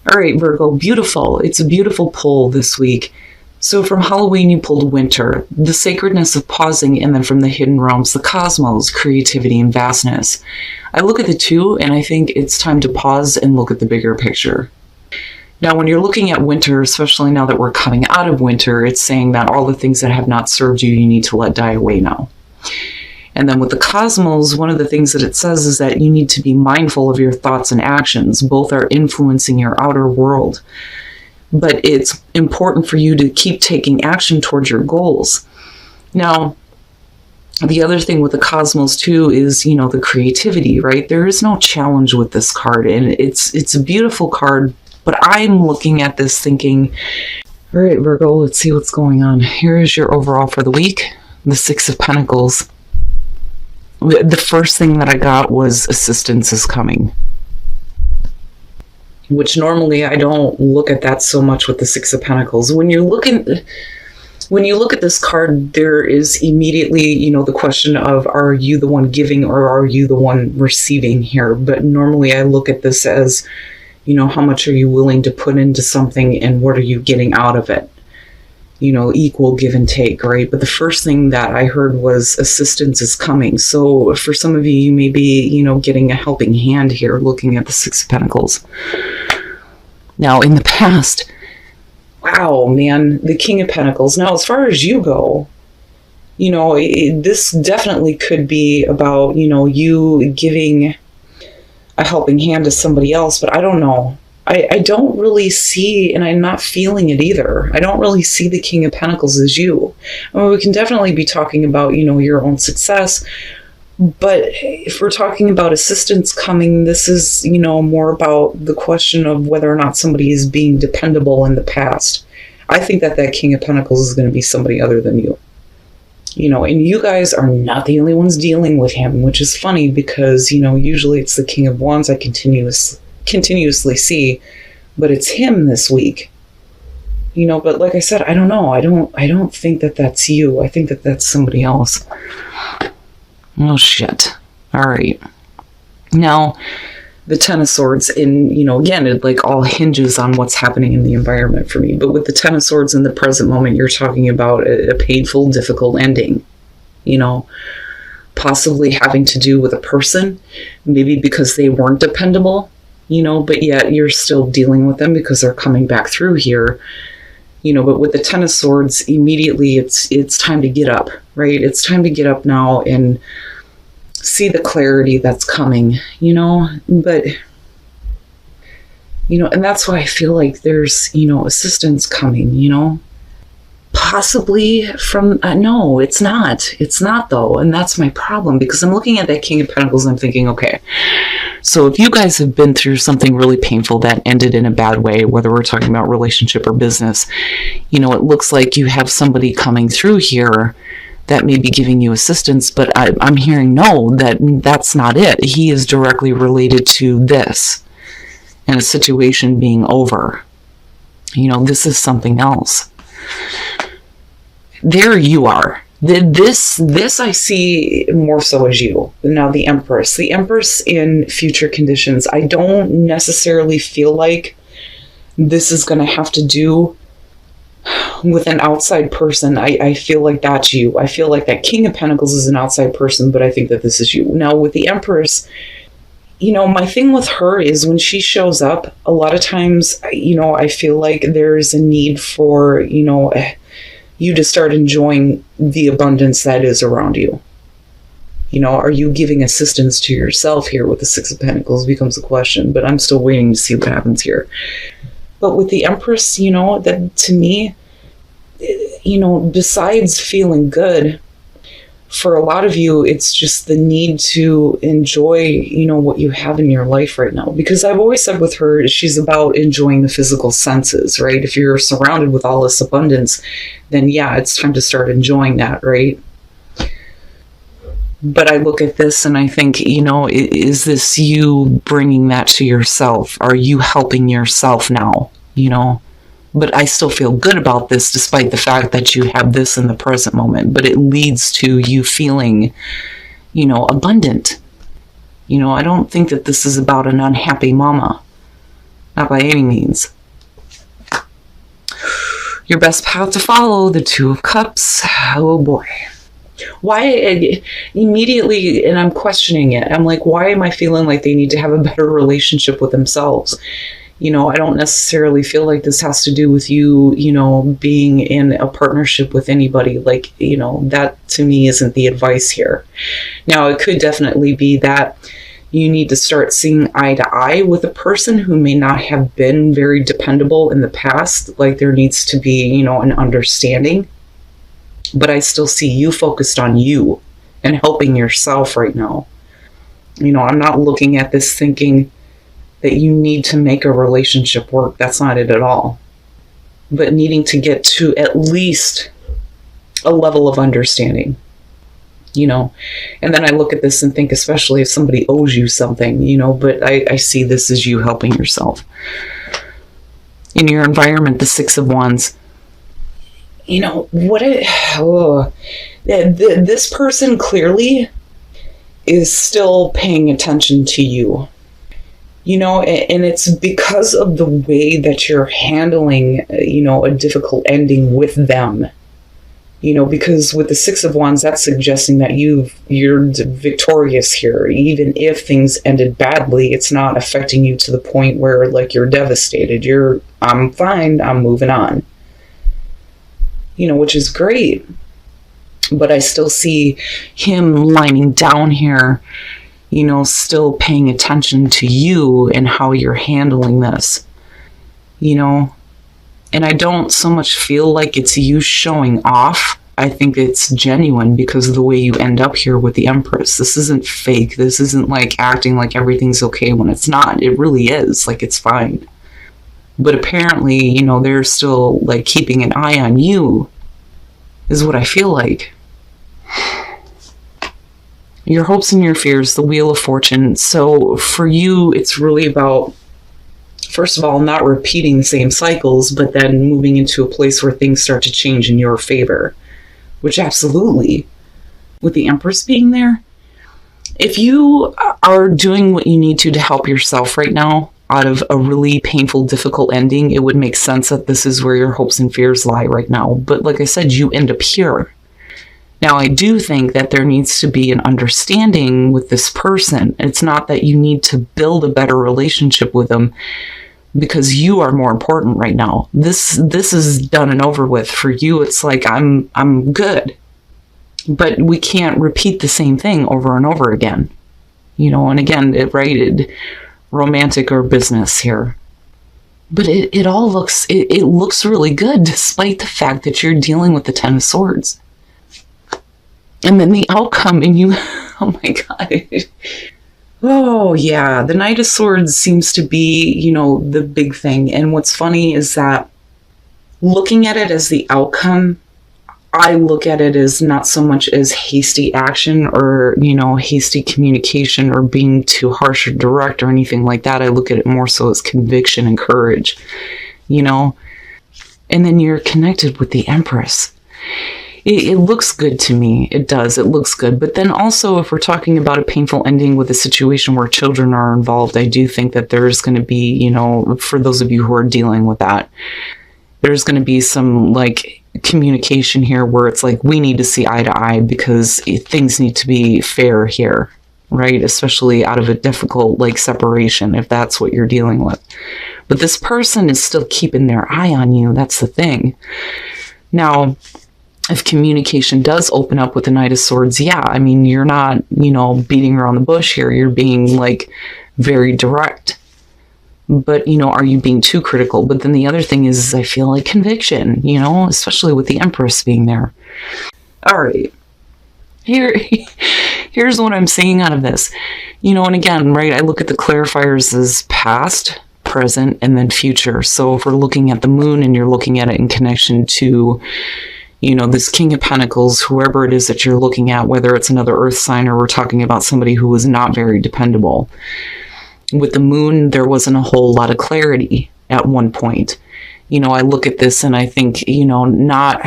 All right, Virgo, beautiful. It's a beautiful pull this week. So from Halloween, you pulled winter, the sacredness of pausing, and then from the hidden realms, the cosmos, creativity, and vastness. I look at the two, and I think it's time to pause and look at the bigger picture. Now, when you're looking at winter, especially now that we're coming out of winter, it's saying that all the things that have not served you, you need to let die away now. And then with the cosmos, one of the things that it says is that you need to be mindful of your thoughts and actions. Both are influencing your outer world. But it's important for you to keep taking action towards your goals. Now, the other thing with the cosmos too is, the creativity, right? There is no challenge with this card, and it's a beautiful card, but I'm looking at this thinking, all right, Virgo, let's see what's going on. Here is your overall for the week, the Six of Pentacles. The first thing that I got was assistance is coming, which normally I don't look at that so much with the Six of Pentacles. When you look at this card, there is immediately, the question of, are you the one giving or are you the one receiving here? But normally I look at this as, how much are you willing to put into something and what are you getting out of it? Equal give and take, right? But the first thing that I heard was assistance is coming. So for some of you, you may be, getting a helping hand here looking at the Six of Pentacles. Now, in the past, wow, man, the King of Pentacles. Now, as far as you go, this definitely could be about, you giving a helping hand to somebody else, but I don't know. I don't really see, and I'm not feeling it either. I don't really see the King of Pentacles as you. I mean, we can definitely be talking about, your own success, but if we're talking about assistance coming, this is, more about the question of whether or not somebody is being dependable in the past. I think that King of Pentacles is going to be somebody other than you. And you guys are not the only ones dealing with him, which is funny because, usually it's the King of Wands I continuously see, but it's him this week. But like I said, I don't know. I don't think that that's you. I think that that's somebody else. Oh, shit. All right. Now, the Ten of Swords, and, again, it all hinges on what's happening in the environment for me. But with the Ten of Swords in the present moment, you're talking about a painful, difficult ending. Possibly having to do with a person, maybe because they weren't dependable, but yet you're still dealing with them because they're coming back through here. But with the Ten of Swords, immediately it's time to get up, right? It's time to get up now and see the clarity that's coming, but, and that's why I feel like there's, assistance coming, possibly from, no, it's not though. And that's my problem because I'm looking at that King of Pentacles and I'm thinking, okay, so if you guys have been through something really painful that ended in a bad way, whether we're talking about relationship or business, it looks like you have somebody coming through here that may be giving you assistance, but I'm hearing no, that's not it. He is directly related to this and a situation being over. This is something else. There you are. This I see more so as you. Now the Empress. The Empress in future conditions. I don't necessarily feel like this is going to have to do with an outside person. I feel like that's you. I feel like that King of Pentacles is an outside person, but I think that this is you. Now with the Empress, my thing with her is when she shows up, a lot of times, I feel like there's a need for, you to start enjoying the abundance that is around you. Are you giving assistance to yourself here with the Six of Pentacles becomes a question, but I'm still waiting to see what happens here. But with the Empress, that to me, besides feeling good, for a lot of you, it's just the need to enjoy, what you have in your life right now. Because I've always said with her, she's about enjoying the physical senses, right? If you're surrounded with all this abundance, then yeah, it's time to start enjoying that, right? But I look at this and I think, is this you bringing that to yourself? Are you helping yourself now, But I still feel good about this despite the fact that you have this in the present moment. But it leads to you feeling, abundant. I don't think that this is about an unhappy mama. Not by any means. Your best path to follow, the Two of Cups. Oh boy. Why immediately, and I'm questioning it. I'm like, why am I feeling like they need to have a better relationship with themselves? I don't necessarily feel like this has to do with you, being in a partnership with anybody. Like, that to me isn't the advice here. Now, it could definitely be that you need to start seeing eye to eye with a person who may not have been very dependable in the past. Like, there needs to be, an understanding. But I still see you focused on you and helping yourself right now. I'm not looking at this thinking that you need to make a relationship work. That's not it at all. But needing to get to at least a level of understanding, And then I look at this and think, especially if somebody owes you something, but I see this as you helping yourself. In your environment, the Six of Wands. This person clearly is still paying attention to you. And it's because of the way that you're handling, a difficult ending with them. Because with the Six of Wands, that's suggesting that you're victorious here. Even if things ended badly, it's not affecting you to the point where, like, you're devastated. I'm fine, I'm moving on. Which is great. But I still see him lining down here, still paying attention to you and how you're handling this, And I don't so much feel like it's you showing off. I think it's genuine because of the way you end up here with the Empress. This isn't fake. This isn't like acting like everything's okay when it's not. It really is. Like, it's fine. But apparently, they're still like keeping an eye on you, is what I feel like. Your hopes and your fears, the Wheel of Fortune. So for you, it's really about, first of all, not repeating the same cycles, but then moving into a place where things start to change in your favor. Which absolutely, with the Empress being there, if you are doing what you need to help yourself right now, out of a really painful, difficult ending, it would make sense that this is where your hopes and fears lie right now. But like I said, you end up here. Now, I do think that there needs to be an understanding with this person. It's not that you need to build a better relationship with them because you are more important right now. This is done and over with. For you, it's like, I'm good. But we can't repeat the same thing over and over again. And again, romantic or business here. But it all looks, it looks really good despite the fact that you're dealing with the Ten of Swords. And then the outcome, and you, oh my God. Oh yeah, the Knight of Swords seems to be, the big thing. And what's funny is that looking at it as the outcome, I look at it as not so much as hasty action or, hasty communication or being too harsh or direct or anything like that. I look at it more so as conviction and courage, And then you're connected with the Empress. It looks good to me. It does. It looks good. But then also, if we're talking about a painful ending with a situation where children are involved, I do think that there's going to be, for those of you who are dealing with that, there's going to be some like communication here where it's like, we need to see eye to eye because things need to be fair here, right? Especially out of a difficult like separation, if that's what you're dealing with. But this person is still keeping their eye on you. That's the thing. Now, if communication does open up with the Knight of Swords, yeah, I mean, you're not, beating around the bush here. You're being like very direct. But, are you being too critical? But then the other thing is I feel like conviction, especially with the Empress being there. All right. Here's what I'm seeing out of this. And again, right, I look at the clarifiers as past, present, and then future. So if we're looking at the moon and you're looking at it in connection to, this King of Pentacles, whoever it is that you're looking at, whether it's another earth sign or we're talking about somebody who is not very dependable. With the moon, there wasn't a whole lot of clarity at one point. I look at this and I think, not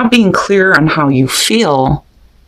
being clear on how you feel,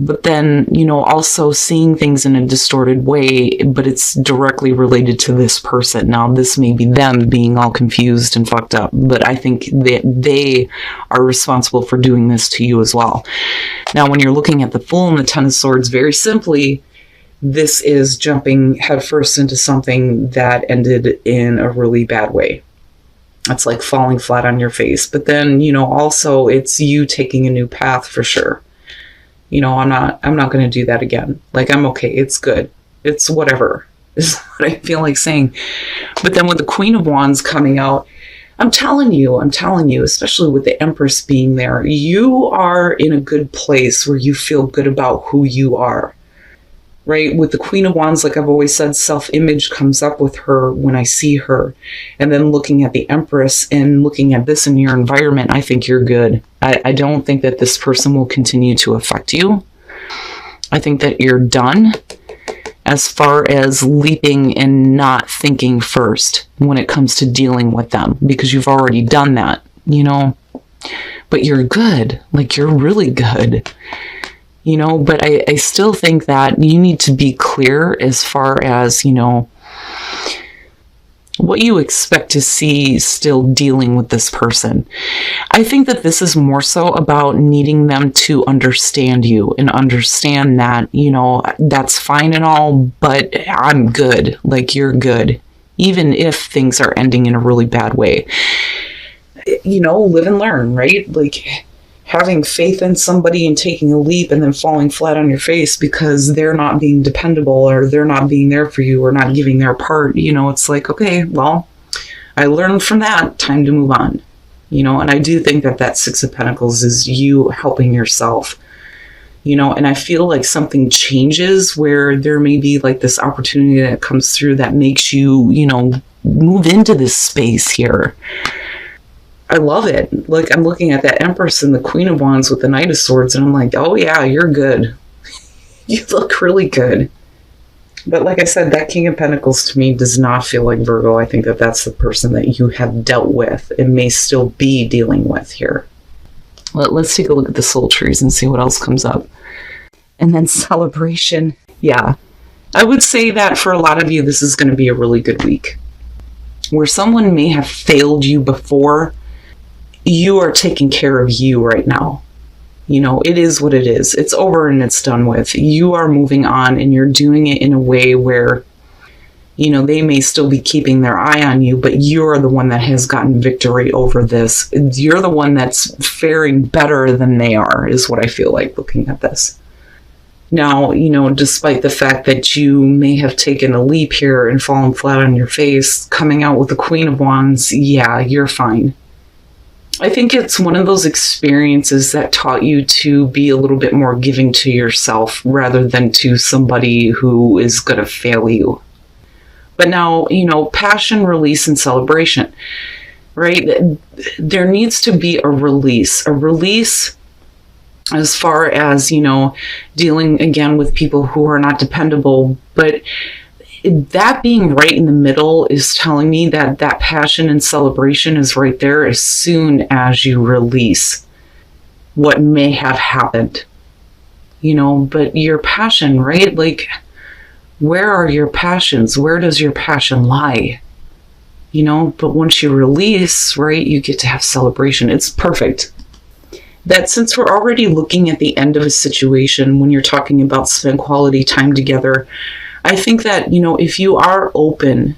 but then, also seeing things in a distorted way, but it's directly related to this person. Now, this may be them being all confused and fucked up, but I think that they are responsible for doing this to you as well. Now, when you're looking at the Fool and the Ten of Swords, very simply, this is jumping headfirst into something that ended in a really bad way. It's like falling flat on your face. But then, also it's you taking a new path for sure. I'm not going to do that again. Like, I'm okay. It's good. It's whatever is what I feel like saying. But then with the Queen of Wands coming out, I'm telling you, especially with the Empress being there, you are in a good place where you feel good about who you are. Right? With the Queen of Wands, like I've always said, self-image comes up with her when I see her. And then looking at the Empress and looking at this in your environment, I think you're good. I don't think that this person will continue to affect you. I think that you're done as far as leaping and not thinking first when it comes to dealing with them, because you've already done that, But you're good. Like, you're really good. But I still think that you need to be clear as far as, what you expect to see still dealing with this person. I think that this is more so about needing them to understand you and understand that, that's fine and all, but I'm good. Like, you're good. Even if things are ending in a really bad way. Live and learn, right? Like, having faith in somebody and taking a leap and then falling flat on your face because they're not being dependable or they're not being there for you or not giving their part, it's like, okay, well, I learned from that, time to move on, and I do think that Six of Pentacles is you helping yourself, and I feel like something changes where there may be like this opportunity that comes through that makes you, move into this space here. I love it. Like, I'm looking at that Empress and the Queen of Wands with the Knight of Swords, and I'm like, oh yeah, you're good. You look really good. But like I said, that King of Pentacles to me does not feel like Virgo. I think that that's the person that you have dealt with and may still be dealing with here. Let's take a look at the soul trees and see what else comes up. And then celebration. Yeah. I would say that for a lot of you, this is going to be a really good week. Where someone may have failed you before, you are taking care of you right now. It is what it is. It's over and it's done with. You are moving on and you're doing it in a way where, they may still be keeping their eye on you, but you're the one that has gotten victory over this. You're the one that's faring better than they are, is what I feel like looking at this. Now, despite the fact that you may have taken a leap here and fallen flat on your face, coming out with the Queen of Wands, yeah, you're fine. I think it's one of those experiences that taught you to be a little bit more giving to yourself rather than to somebody who is going to fail you. But now, passion, release, and celebration, right? There needs to be a release as far as, dealing again with people who are not dependable. But that being right in the middle is telling me that passion and celebration is right there as soon as you release what may have happened. But your passion, right? Like, where are your passions? Where does your passion lie? But once you release, right, you get to have celebration. It's perfect. That since we're already looking at the end of a situation when you're talking about spend quality time together, I think that, if you are open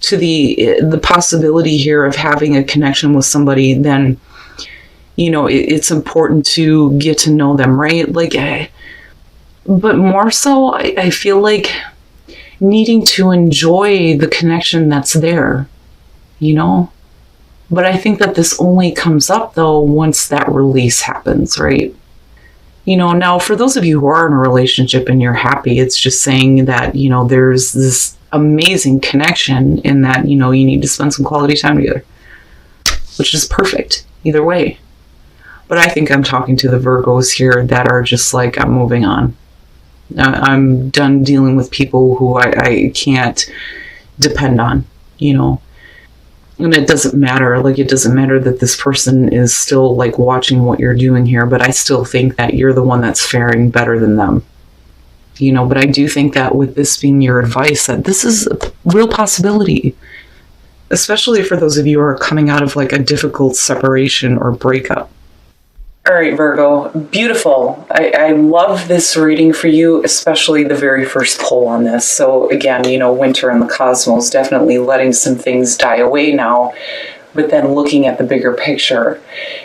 to the possibility here of having a connection with somebody, then, it's important to get to know them, right? Like, but more so, I feel like needing to enjoy the connection that's there, But I think that this only comes up, though, once that release happens, right? Now for those of you who are in a relationship and you're happy, it's just saying that, there's this amazing connection in that, you need to spend some quality time together, which is perfect either way. But I think I'm talking to the Virgos here that are just like, I'm moving on. I'm done dealing with people who I can't depend on, And it doesn't matter, like, it doesn't matter that this person is still, like, watching what you're doing here, but I still think that you're the one that's faring better than them. But I do think that with this being your advice, that this is a real possibility, especially for those of you who are coming out of, like, a difficult separation or breakup. All right, Virgo, beautiful. I love this reading for you, especially the very first pull on this. So again, winter in the cosmos, definitely letting some things die away now, but then looking at the bigger picture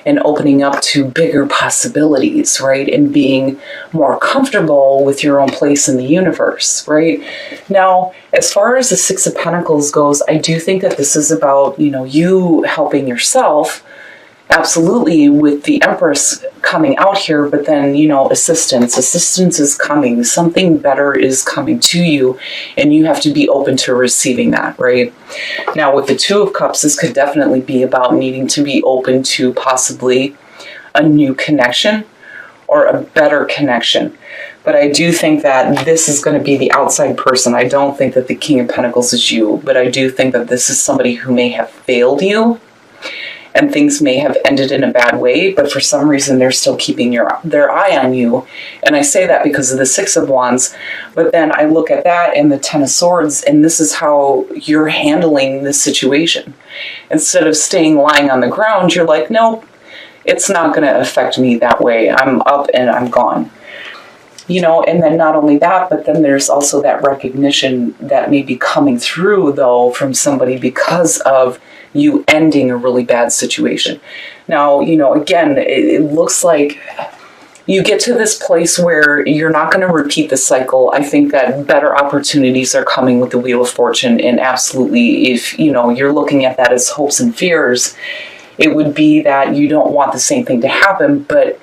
and opening up to bigger possibilities, right? And being more comfortable with your own place in the universe, right? Now, as far as the Six of Pentacles goes, I do think that this is about, you helping yourself. Absolutely, with the Empress coming out here, but then, assistance is coming. Something better is coming to you, and you have to be open to receiving that, right? Now, with the Two of Cups, this could definitely be about needing to be open to possibly a new connection or a better connection. But I do think that this is going to be the outside person. I don't think that the King of Pentacles is you, but I do think that this is somebody who may have failed you, and things may have ended in a bad way, but for some reason they're still keeping their eye on you. And I say that because of the Six of Wands, but then I look at that and the Ten of Swords, and this is how you're handling this situation. Instead of lying on the ground, you're like, nope, it's not going to affect me that way. I'm up and I'm gone. And then not only that, but then there's also that recognition that may be coming through, though, from somebody because of you ending a really bad situation. Now, again, it looks like you get to this place where you're not going to repeat the cycle. I think that better opportunities are coming with the Wheel of Fortune, and absolutely, if, you're looking at that as hopes and fears, it would be that you don't want the same thing to happen, but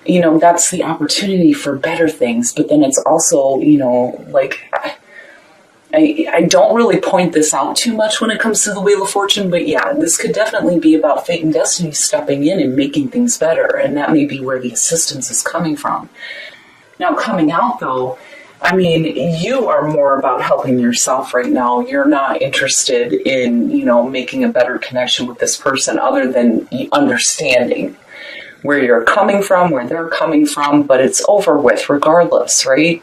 that's the opportunity for better things. But then it's also, I don't really point this out too much when it comes to the Wheel of Fortune, but yeah, this could definitely be about fate and destiny stepping in and making things better, and that may be where the assistance is coming from. Now, coming out, though, you are more about helping yourself right now. You're not interested in, making a better connection with this person other than understanding where you're coming from, where they're coming from, but it's over with regardless, right?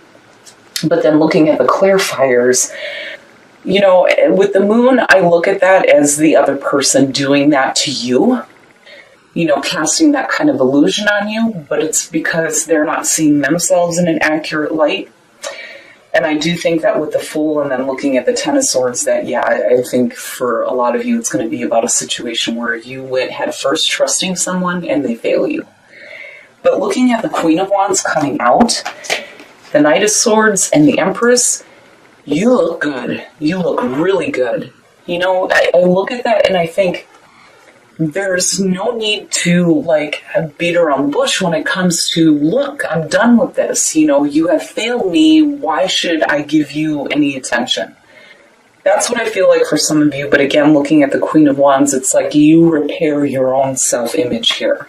But then looking at the clarifiers, with the moon, I look at that as the other person doing that to you, casting that kind of illusion on you, but it's because they're not seeing themselves in an accurate light. And I do think that with the Fool and then looking at the Ten of Swords, that, yeah, I think for a lot of you, it's going to be about a situation where you went head first trusting someone and they fail you. But looking at the Queen of Wands coming out, the Knight of Swords, and the Empress, you look good. You look really good. I look at that and I think there's no need to, beat around the bush when it comes to, look, I'm done with this. You have failed me. Why should I give you any attention? That's what I feel like for some of you. But again, looking at the Queen of Wands, it's like you repair your own self-image here.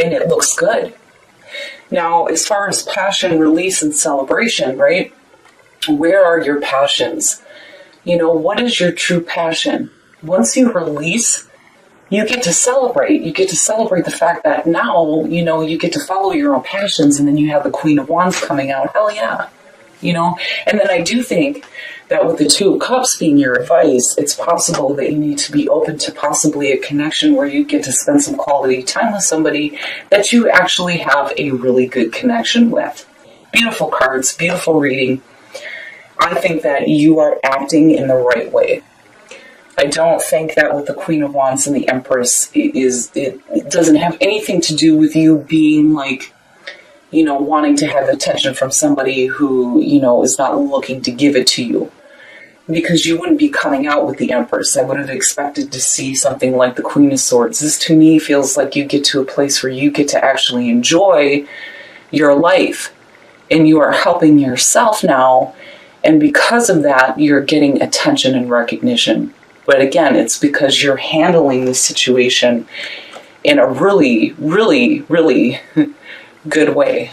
And it looks good. Now, as far as passion, release, and celebration, right? Where are your passions? What is your true passion? Once you release, you get to celebrate. You get to celebrate the fact that now, you get to follow your own passions, and then you have the Queen of Wands coming out. Hell yeah. And then I do think that with the Two of Cups being your advice, it's possible that you need to be open to possibly a connection where you get to spend some quality time with somebody that you actually have a really good connection with. Beautiful cards, beautiful reading. I think that you are acting in the right way. I don't think that with the Queen of Wands and the Empress, it doesn't have anything to do with you being wanting to have attention from somebody who, is not looking to give it to you. Because you wouldn't be coming out with the Empress. I would have expected to see something like the Queen of Swords. This to me feels like you get to a place where you get to actually enjoy your life. And you are helping yourself now. And because of that, you're getting attention and recognition. But again, it's because you're handling the situation in a really, really, really good way.